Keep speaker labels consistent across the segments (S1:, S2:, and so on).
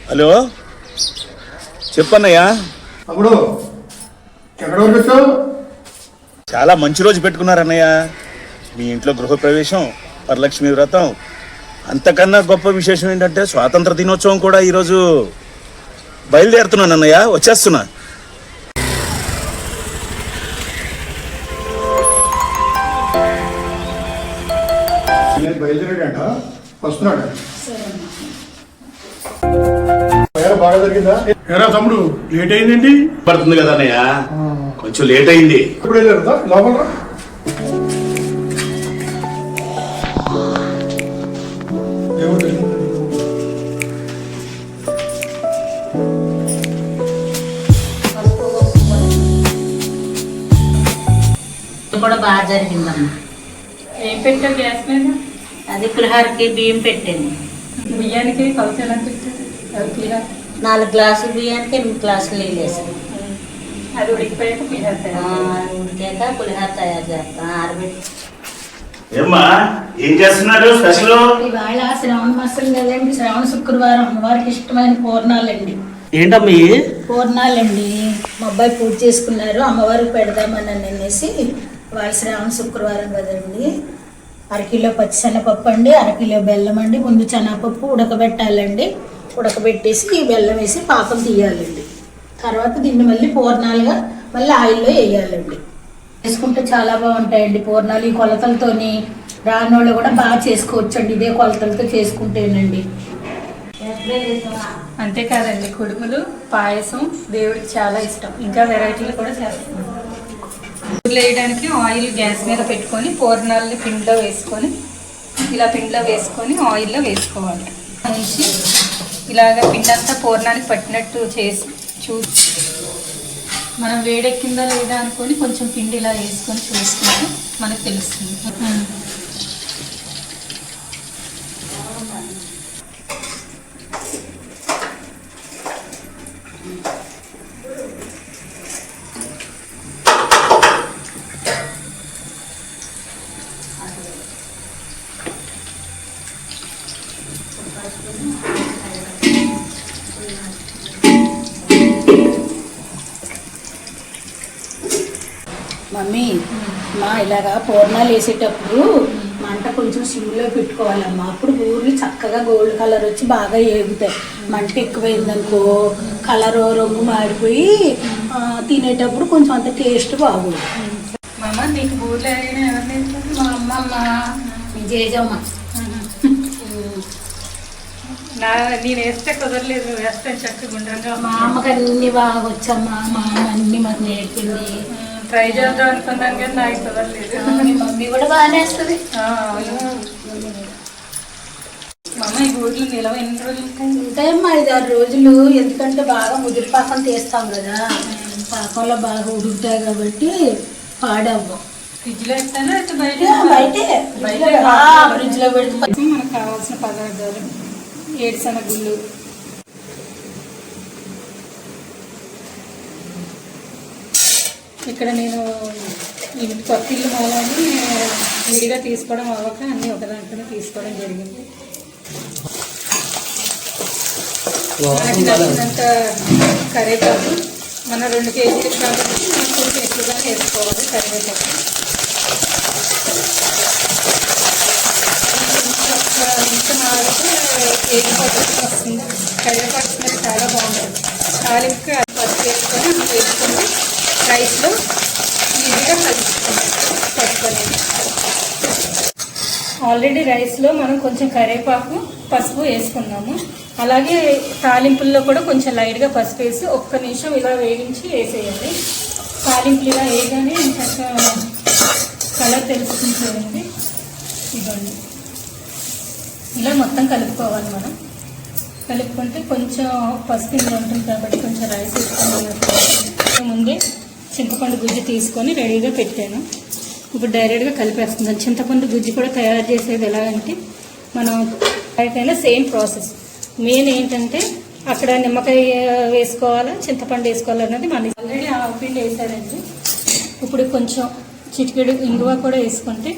S1: Hello చెప్పన్నయ్యా.
S2: అప్పుడు ఎక్కడ వరకు వచ్చావు?
S1: చాలా మంచి రోజు పెట్టుకున్నారన్నయ్య. మీ ఇంట్లో గృహప్రవేశం, వరలక్ష్మి వ్రతం. అంతకన్నా గొప్ప విశేషం ఏంటంటే స్వాతంత్ర దినోత్సవం కూడా ఈరోజు. బయలుదేరుతున్నాను అన్నయ్య, వచ్చేస్తున్నా.
S2: బయలుదేరాడంట, వస్తున్నాడు. బాగా జరిగిందా? ఏరా తమ్ముడు, లేట్ అయిందేంటి?
S1: పడుతుంది కదా అన్నయ్య, కొంచెం లేట్ అయింది.
S2: ఇప్పుడు వెళ్ళారు లోపల.
S3: కూడా బాగా జరిగిందమ్మా.
S4: ఏం పెట్టావు గ్యాస్ మీద?
S3: అది పులిహోరకి బియ్యం పెట్టాను.
S4: బియ్యానికి కలిసి ఎలా పెట్టారు?
S3: 4 గ్లాసులు బియ్యానికి 8 గ్లాసులు నీళ్ళు వేసాను.
S4: అది ఉడికిపోయాక పులిహోర తయారు.
S3: ఉడికాక పులిహోర తయారు చేస్తాను. ఆరబెట్టి.
S1: ఏమ్మా ఏం చేస్తున్నారు స్పెషల్?
S5: ఇవాళ శ్రావణ మాసం కదండి, శ్రావణ శుక్రవారం అమ్మవారికి ఇష్టమైన పూర్ణాలండి.
S1: ఏంటమ్మా
S5: పూర్ణాలండి. మా అబ్బాయి పూజ చేసుకున్నారు, అమ్మవారికి పెడదామని అనేసి. ఇవాళ శ్రావణ శుక్రవారం కదండి. 1 కిలో పచ్చిశనగపప్పు అండి, 1 కిలో బెల్లం అండి. ముందు శనగపప్పు ఉడకబెట్టాలండి. ఉడకబెట్టేసి ఈ బెల్లం వేసి పాకం తీయాలండి. తర్వాత దీన్ని మళ్ళీ పూర్ణాలుగా మళ్ళీ ఆయిల్లో వేయాలండి. చేసుకుంటే చాలా బాగుంటాయండి పూర్ణాలు. ఈ కొలతలతోని రానోళ్ళు కూడా బాగా చేసుకోవచ్చు అండి, ఇదే కొలతలతో చేసుకుంటేనండి.
S4: అంతేకాదండి, కుడుములు, పాయసం దేవుడికి చాలా ఇష్టం. ఇంకా వెరైటీలు కూడా చేస్తాం. పూలు వేయడానికి ఆయిల్ గ్యాస్ మీద పెట్టుకొని పూర్ణాలని పిండిలో వేసుకొని ఇలా పిండిలో వేసుకొని ఆయిల్లో వేసుకోవాలి. ఉంచి ఇలాగ పిండి అంతా పూర్ణానికి పట్టినట్టు చేసి చూసి మనం వేడెక్కిందా లేదా అనుకొని కొంచెం పిండి ఇలా వేసుకొని చూసుకుంటే మనకు తెలుస్తుంది.
S5: మమ్మీ ఇలాగా పూర్ణాలు వేసేటప్పుడు మంట కొంచెం సిమ్లో పెట్టుకోవాలమ్మా. అప్పుడు ఊర్లు చక్కగా గోల్డ్ కలర్ వచ్చి బాగా ఏగుతాయి. మంట ఎక్కువైందనుకో కలరు రంగు మాడిపోయి తినేటప్పుడు కొంచెం అంత టేస్ట్ బాగోదు.
S4: మామ నీకు ఊర్లో ఎవరిని?
S5: మా అమ్మమ్మ విజయజమ్మ.
S4: నేను వేస్తే కుదరలేదు, వేస్తాను చక్కగా గుండ్రంగా.
S5: మా అమ్మకి అన్ని బాగా వచ్చమ్మా. మా అమ్మ అన్ని మాకు నేర్పింది.
S4: ట్రై చేద్దాం అనుకున్నాను కానీ నాకు కుదరలేదు.
S5: మీ మమ్మీ కూడా బాగానే వేస్తుంది.
S4: మమ్మ ఈ ఊర్లో నిలవ ఎన్ని రోజులు
S5: ఉంటాయమ్మా? 5-6 రోజులు. ఎందుకంటే బాగా ముదిరి పాకం తీస్తాం కదా, పాకంలో బాగా ఉడుకుతాయి కాబట్టి పాడవ్వం.
S4: ఫ్రిడ్జ్లో వేస్తాను
S5: బయటే ఫ్రిడ్జ్లో పెడితే.
S4: మనకు కావాల్సిన పదార్థాలు: ఏడుశనగుళ్ళు, ఇక్కడ నేను కొత్త ఇల్లు మూలని విడిగా తీసుకోవడం అవ్వక అన్నీ ఒక దాంట్లో తీసుకోవడం జరిగింది. నాకు నచ్చినంత కరివేపాకు, మన 2 కేజీలు కాబట్టి మనం కొంచెం ఎక్కువగా వేసుకోవాలి కరివేపాకు. ఇంత మాడితే కేజీ పద్ధతి వస్తుంది. కరివేపాకు స్మెల్ చాలా బాగుంటుంది. తాలింపుకి అది పసుపు వేసుకొని వేసుకొని రైస్లో ఈజీగా కలుపుకోవాలి. ఆల్రెడీ రైస్లో మనం కొంచెం కరివేపాకు, పసుపు వేసుకున్నాము. అలాగే తాలింపుల్లో కూడా కొంచెం లైట్గా పసుపు వేసి 1 నిమిషం ఇలా వేగించి వేసేయాలి. తాలింపులు ఇలా వేయగానే చక్కగా కలర్ తెలుసుకుంటుంది. ఇదండి ఇలా మొత్తం కలుపుకోవాలి. మనం కలుపుకుంటే కొంచెం పసుపు ఇందులో ఉంటుంది కాబట్టి కొంచెం రైస్ వేసుకొని ముందే చింతపండు గుజ్జు తీసుకొని రెడీగా పెట్టాను. ఇప్పుడు డైరెక్ట్గా కలిపేస్తున్నాను. చింతపండు గుజ్జు కూడా తయారు చేసేది ఎలాగంటే మనం అయినా సేమ్ ప్రాసెస్. మెయిన్ ఏంటంటే అక్కడ నిమ్మకాయ వేసుకోవాలా, చింతపండు వేసుకోవాలి అన్నది మన. ఆల్రెడీ ఆవపిండి వేసారండి. ఇప్పుడు కొంచెం చిటికెడు ఇంగువ కూడా వేసుకుంటే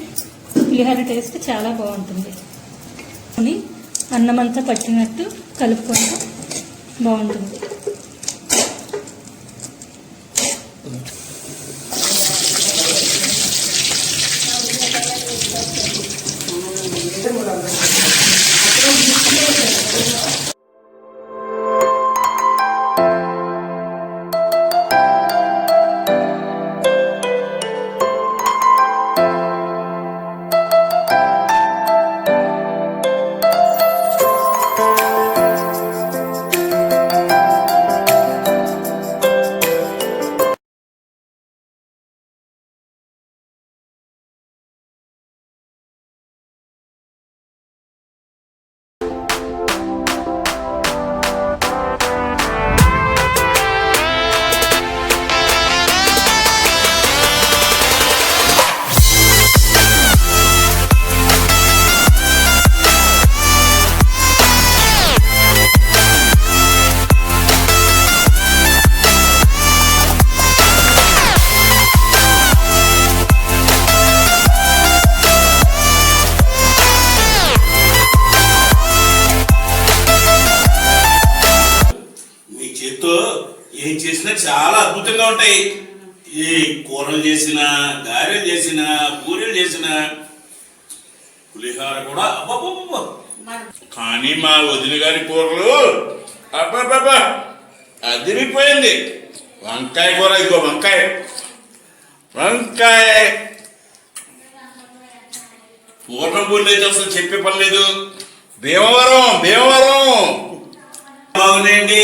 S4: పులిహోర టేస్ట్ చాలా బాగుంటుంది. అన్నం అంతా పట్టినట్టు కలుపుకుంటూ బాగుంటుంది.
S1: మీ చేత్తో ఏం చేసినా చాలా అద్భుతంగా ఉంటాయి. ఈ కూరలు చేసిన, గారెలు చేసిన, పూరీలు చేసిన, పులిహార కూడా అబ్బబ్బబ్బ. కానీ మా వదిన గారి కూరలు అబ్బబ్బబ్బా అదిరిపోయింది. వంకాయ కూర, ఇదిగో వంకాయ వంకాయ పూర్ణం పూర్లు అయితే అసలు చెప్పే పని లేదు. భీమవరం భీమవరం బాగున్నాయండి.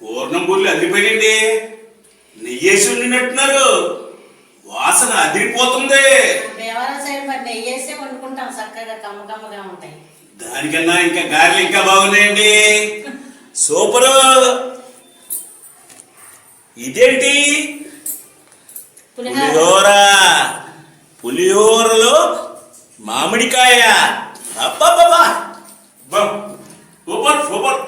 S1: పూర్ణం పూర్లు అదిరిపోయింది. నెయ్యేసి ఉండినట్టున్నారు. వాసన అదిరిపోతుంది.
S3: దేవాలయం సైడ్ మరి నెయ్యి వేసే వండుకుంటాం, చక్కగా కమ్మకమ్మగా ఉంటాయి.
S1: దానికన్నా ఇంకా గారెలు ఇంకా బాగున్నాయండి. సూపరు. ఇదేంటి? పులిహోర. పులిహోరలో మామిడికాయ. అబ్బబ్బబ్బా సూపర్ సూపర్.